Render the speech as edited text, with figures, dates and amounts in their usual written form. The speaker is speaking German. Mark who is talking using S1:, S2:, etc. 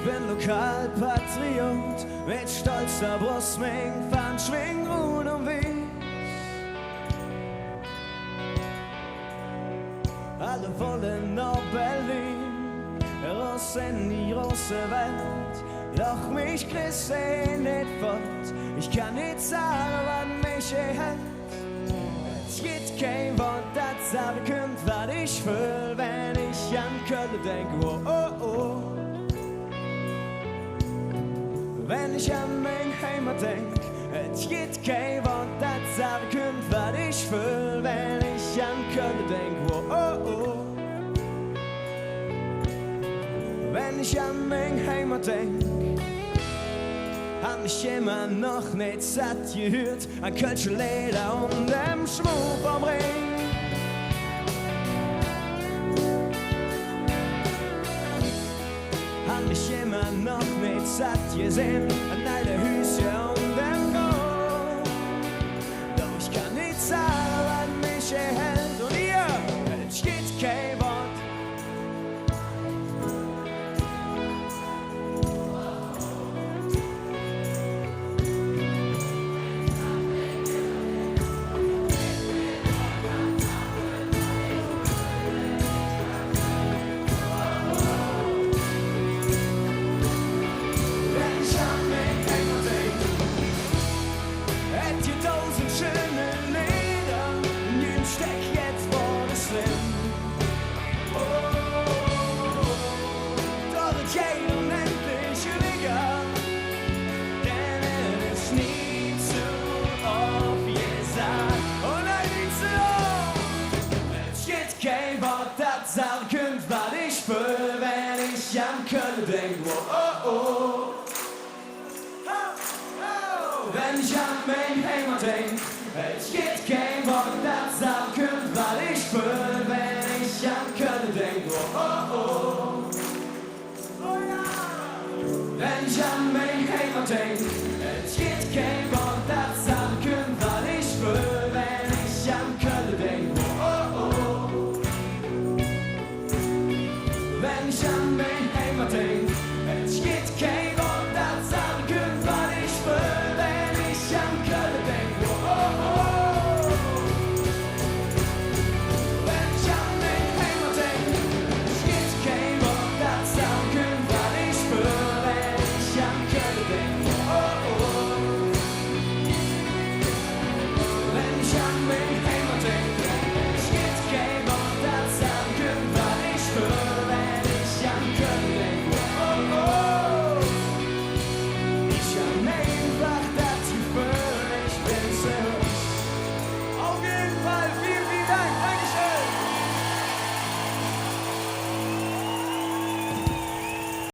S1: bin Lokalpatriot, mit stolzer Brust, mein Fahnen schwingen rund um Wies. Alle wollen nach Berlin, raus in die große Welt. Doch mich kriegst du nicht fort, ich kann nicht sagen, was mich hält. Es gibt kein Wort, das sagen könnt, was ich fühl, wenn ich an Köln denk. Oh, oh, oh. Wenn ich an mein Heimat denk, es gibt kein Wort, das sagen könnt, was ich fühl, wenn ich an Köln denk. Oh, oh, oh. Wenn ich an mein Heimat denk, hab ich immer noch nicht satt gehört an Kölsche Leder und dem Schmuck vom Ring. Hab ich immer noch nicht satt gesehen an alte Hüse und dem Gold. Doch ich kann nicht sagen, was mich erhält. Und ihr, es gibt kein Wort. Sagen könnt, was ich fühl, wenn ich an Köln denk. Oh, oh, oh. Wenn ich an mein Heimat denk, es gibt kein Wort, das sagen könnt, was ich fühl, wenn ich an Köln denk. Oh, oh, oh. Wenn ich an mein Heimat denk,